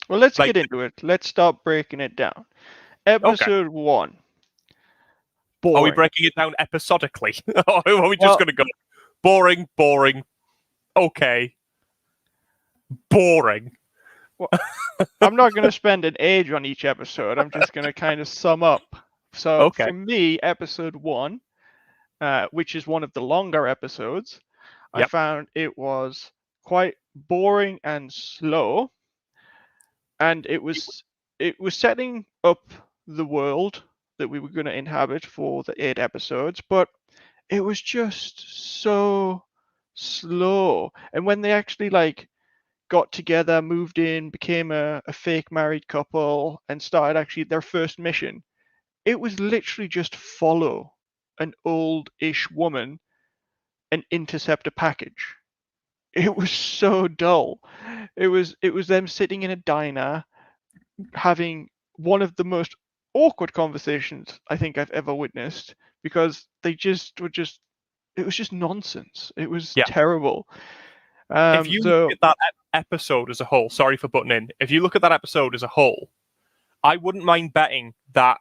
Well, let's Like, get into it. Let's start breaking it down. okay. Episode 1. Are we Boring. breaking it down episodically? Or are we Well- just going to go boring, okay, boring? Well, I'm not going to spend an age on each episode. I'm just going to kind of sum up. So Okay. for me, episode 1, which is one of the longer episodes, I Yep. found it was quite boring and slow, and it was setting up the world that we were going to inhabit for the 8 episodes, but it was just so slow. And when they actually got together, moved in, became a fake married couple, and started actually their first mission, it was literally just follow an old-ish woman and intercept a package. It was so dull. It was them sitting in a diner having one of the most awkward conversations I think I've ever witnessed, because they just were just it was just nonsense. It was Yeah. terrible. If you look at that episode as a whole, sorry for butting in. If you look at that episode as a whole, I wouldn't mind betting that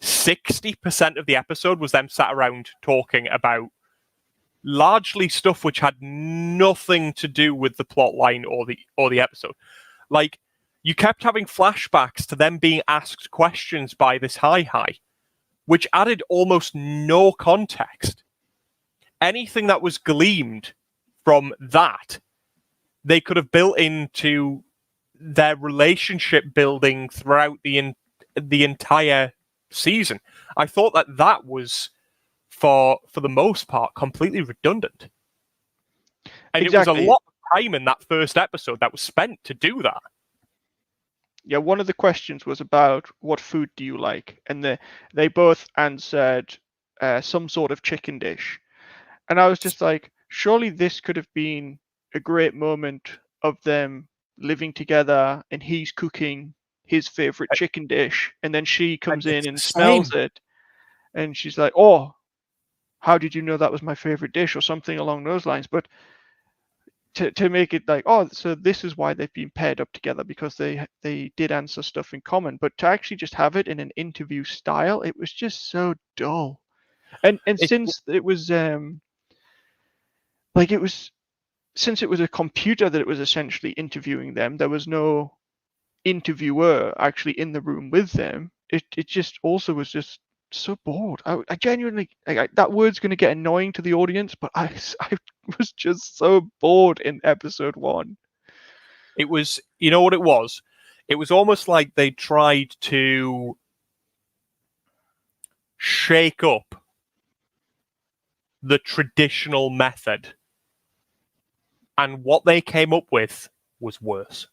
60% of the episode was them sat around talking about largely stuff which had nothing to do with the plot line or the episode. Like, you kept having flashbacks to them being asked questions by this Hi-Hi, which added almost no context. Anything that was gleamed from that, they could have built into their relationship building throughout the entire season. I thought that was, for the most part, completely redundant. And Exactly. It was a lot of time in that first episode that was spent to do that. Yeah, one of the questions was about what food do you like, and they both answered some sort of chicken dish, and I was just like, surely this could have been a great moment of them living together, and he's cooking his favorite chicken dish, and then she comes in and smells it, and she's like, oh, how did you know that was my favorite dish, or something along those lines. But to make it like, oh, so this is why they've been paired up together, because they did answer stuff in common. But to actually just have it in an interview style, it was just so dull. And since it was since it was a computer that it was essentially interviewing them, there was no interviewer actually in the room with them. It just also was just so bored. I genuinely, that word's going to get annoying to the audience, but I was just so bored in episode 1. It was, you know what it was? It was almost like they tried to shake up the traditional method, and what they came up with was worse.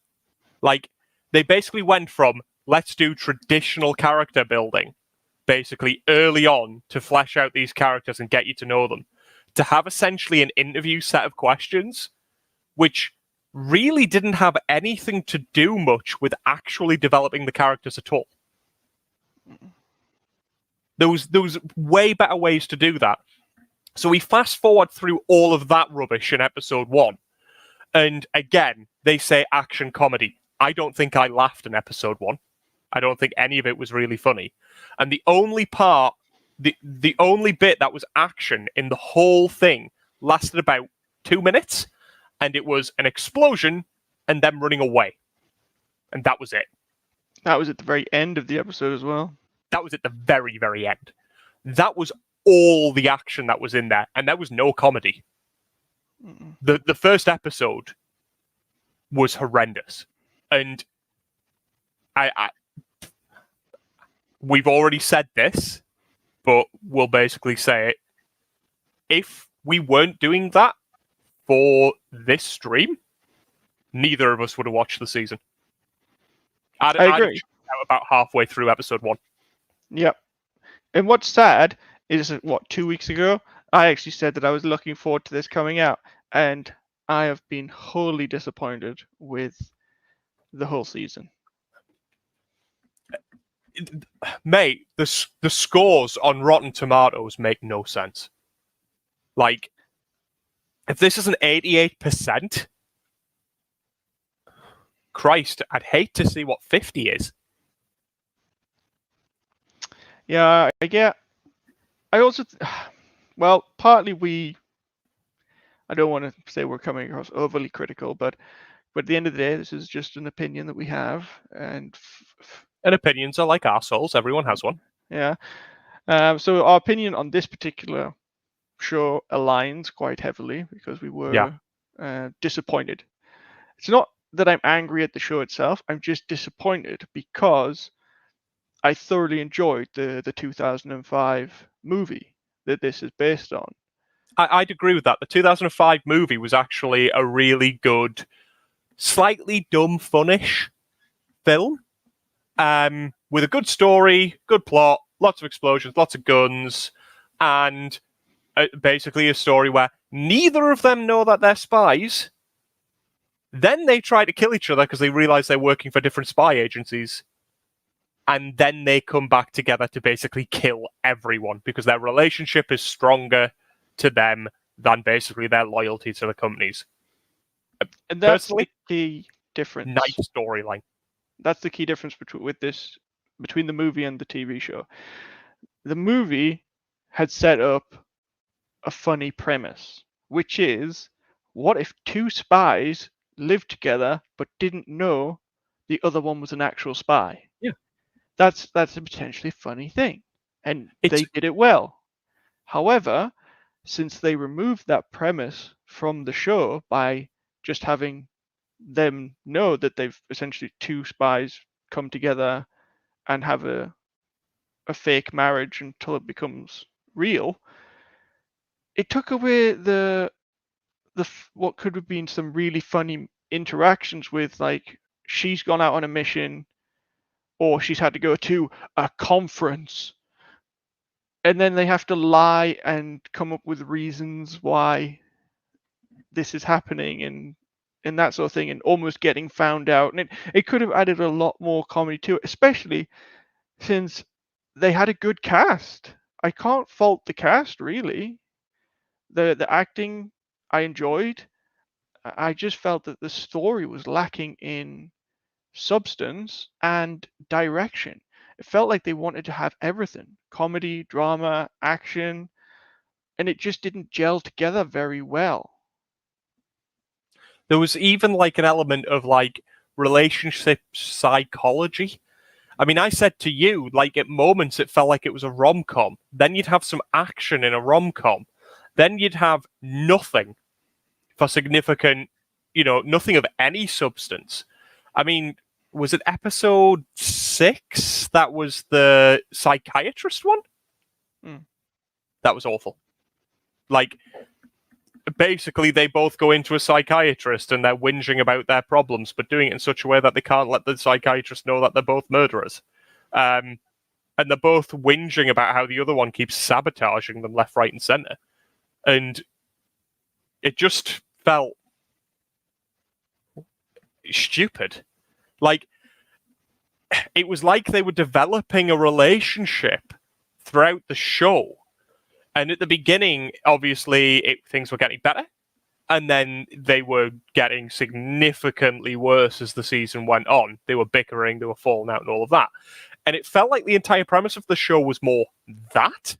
Like, they basically went from, let's do traditional character building, basically early on, to flesh out these characters and get you to know them, to have essentially an interview set of questions, which really didn't have anything to do much with actually developing the characters at all. There was way better ways to do that. So we fast forward through all of that rubbish in episode 1. And again, they say action comedy. I don't think I laughed in episode 1. I don't think any of it was really funny. And the only part, the only bit that was action in the whole thing lasted about 2 minutes. And it was an explosion and them running away. And that was it. That was at the very end of the episode as well. That was at the very, very end. That was all the action that was in there. And there was no comedy. The first episode was horrendous. And we've already said this, but we'll basically say it. If we weren't doing that for this stream, neither of us would have watched the season. I agree. I'd about halfway through episode 1. Yep. And what's sad is, 2 weeks ago, I actually said that I was looking forward to this coming out, and I have been wholly disappointed with the whole season. Mate, the scores on Rotten Tomatoes make no sense. Like, if this is an 88%, Christ, I'd hate to see what 50 is. Yeah, I also, well, partly I don't want to say we're coming across overly critical, but at the end of the day, this is just an opinion that we have, and And opinions are like arseholes. Everyone has one. yeah. So our opinion on this particular show aligns quite heavily because we were disappointed. It's not that I'm angry at the show itself. I'm just disappointed because I thoroughly enjoyed the 2005 movie that this is based on. I'd agree with that. The 2005 movie was actually a really good, slightly dumb, funnish film, with a good story, good plot, lots of explosions, lots of guns, and basically a story where neither of them know that they're spies. Then they try to kill each other because they realize they're working for different spy agencies. And then they come back together to basically kill everyone because their relationship is stronger to them than basically their loyalty to the companies. And that's Personally, the key difference. Nice storyline. That's the key difference between the movie and the TV show. The movie had set up a funny premise, which is, what if two spies lived together but didn't know the other one was an actual spy? Yeah. That's a potentially funny thing. And they did it well. However, since they removed that premise from the show by just having them know that they've essentially two spies come together and have a fake marriage until it becomes real, it took away the what could have been some really funny interactions with, like, she's gone out on a mission or she's had to go to a conference and then they have to lie and come up with reasons why this is happening and that sort of thing, and almost getting found out. And it could have added a lot more comedy to it, especially since they had a good cast. I can't fault the cast, really. The acting I enjoyed. I just felt that the story was lacking in substance and direction. It felt like they wanted to have everything: comedy, drama, action, and it just didn't gel together very well. There was even like an element of like relationship psychology. I mean, I said to you, like at moments it felt like it was a rom-com. Then you'd have some action in a rom-com. Then you'd have nothing for significant, nothing of any substance. I mean, was it episode 6 that was the psychiatrist one? That was awful. Like, basically they both go into a psychiatrist and they're whinging about their problems, but doing it in such a way that they can't let the psychiatrist know that they're both murderers. And they're both whinging about how the other one keeps sabotaging them left, right, and center. And it just felt stupid. Like, it was like they were developing a relationship throughout the show. And at the beginning, obviously, things were getting better. And then they were getting significantly worse as the season went on. They were bickering, they were falling out and all of that. And it felt like the entire premise of the show was more that,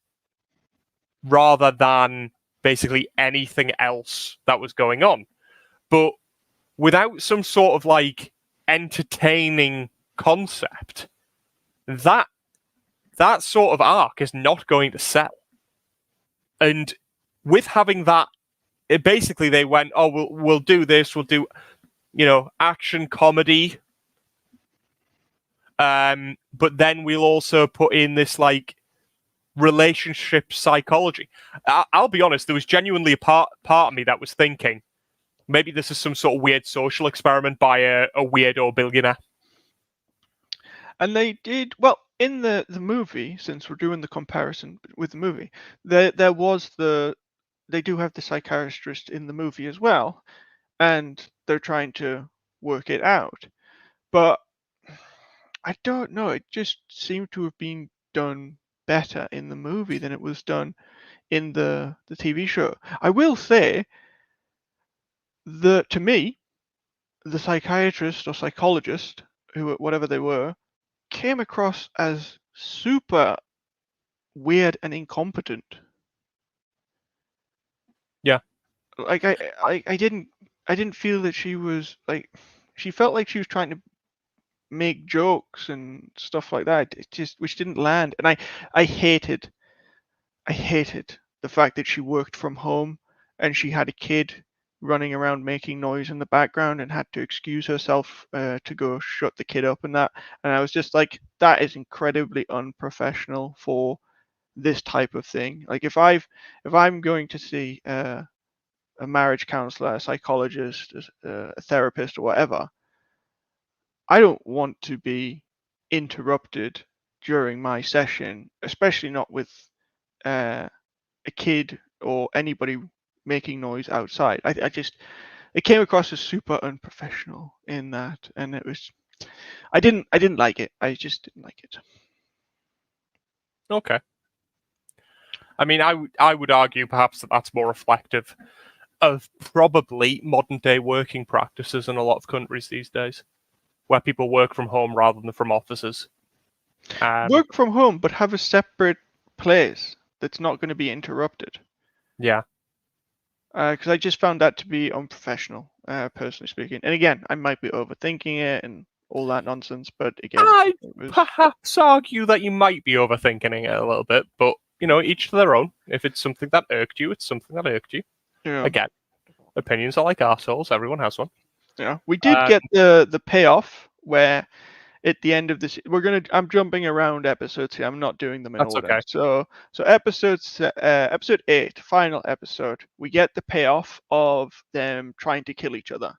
rather than basically anything else that was going on. But without some sort of like entertaining concept, that sort of arc is not going to sell. And with having that, basically they went, oh, we'll do this, we'll do, action comedy, but then we'll also put in this like relationship psychology. I'll be honest, there was genuinely a part of me that was thinking, maybe this is some sort of weird social experiment by a weirdo billionaire. And they did well in the movie. Since we're doing the comparison with the movie, they do have the psychiatrist in the movie as well, and they're trying to work it out. But I don't know, it just seemed to have been done better in the movie than it was done in the TV show. I will say that to me, the psychiatrist or psychologist, whatever they were, came across as super weird and incompetent. Yeah. Like I didn't feel that she was like, she felt like she was trying to make jokes and stuff like that. It just, which didn't land. And I hated the fact that she worked from home and she had a kid running around making noise in the background and had to excuse herself to go shut the kid up and that. And I was just like, that is incredibly unprofessional for this type of thing. Like if I'm going to see a marriage counselor, a psychologist, a therapist, or whatever, I don't want to be interrupted during my session, especially not with a kid or anybody making noise outside. I just, it came across as super unprofessional in that, and it was, I didn't like it. I just didn't like it. Okay. I mean, I would argue perhaps that that's more reflective of probably modern day working practices in a lot of countries these days, where people work from home rather than from offices. Work from home, but have a separate place that's not going to be interrupted. Yeah. Because I just found that to be unprofessional, personally speaking. And again, I might be overthinking it and all that nonsense, but again, I'd it was... perhaps argue that you might be overthinking it a little bit, but you know, each to their own. If it's something that irked you, it's something that irked you. Yeah. Again, opinions are like arseholes. Everyone has one. Yeah, we did get the payoff where at the end of this, I'm jumping around episodes here. I'm not doing them in order. Okay. So episode 8, final episode, we get the payoff of them trying to kill each other,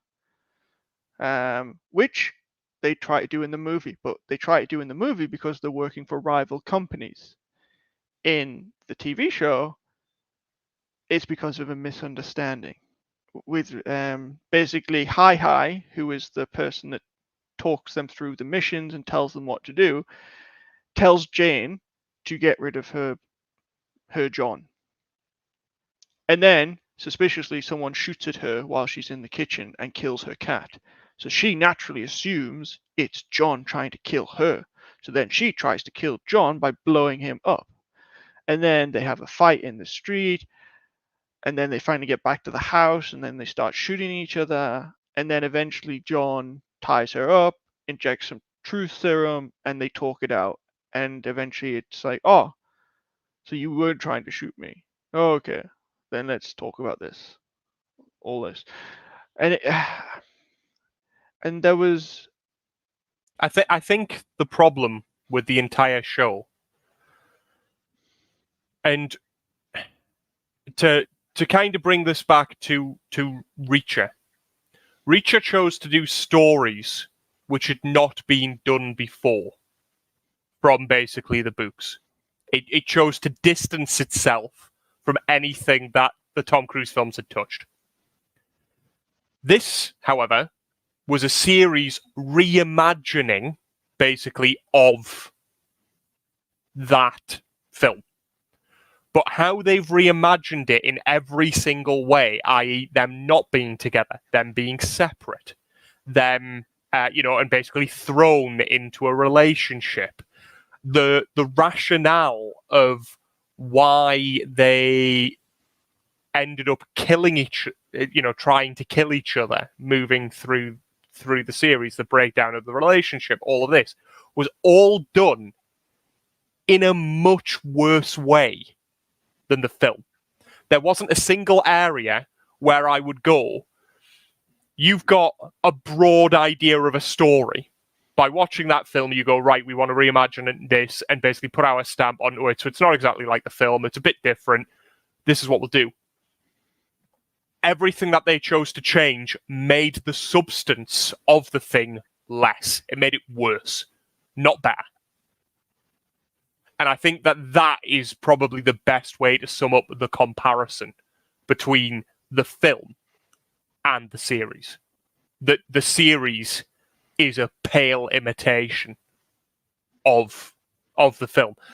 which they try to do in the movie, but they try to do in the movie because they're working for rival companies. In the TV show, it's because of a misunderstanding with basically Hi, who is the person that talks them through the missions and tells them what to do, tells Jane to get rid of her John. And then, suspiciously, someone shoots at her while she's in the kitchen and kills her cat. So she naturally assumes it's John trying to kill her. So then she tries to kill John by blowing him up. And then they have a fight in the street. And then they finally get back to the house, and then they start shooting each other. And then eventually John ties her up, injects some truth serum, and they talk it out. And eventually it's like, oh, so you weren't trying to shoot me. Oh, okay, then let's talk about this. All this. And and there was... I think the problem with the entire show, and to kind of bring this back to Reacher chose to do stories which had not been done before from basically the books. It chose to distance itself from anything that the Tom Cruise films had touched. This, however, was a series reimagining, basically, of that film. But how they've reimagined it in every single way, i.e. them not being together, them being separate, them, and basically thrown into a relationship. The rationale of why they ended up trying to kill each other, moving through the series, the breakdown of the relationship, all of this was all done in a much worse way than the film. There wasn't a single area where I would go, you've got a broad idea of a story. By watching that film, you go, right, we want to reimagine this and basically put our stamp onto it. So it's not exactly like the film. It's a bit different. This is what we'll do. Everything that they chose to change made the substance of the thing less. It made it worse, not better. And I think that is probably the best way to sum up the comparison between the film and the series. The series is a pale imitation of the film.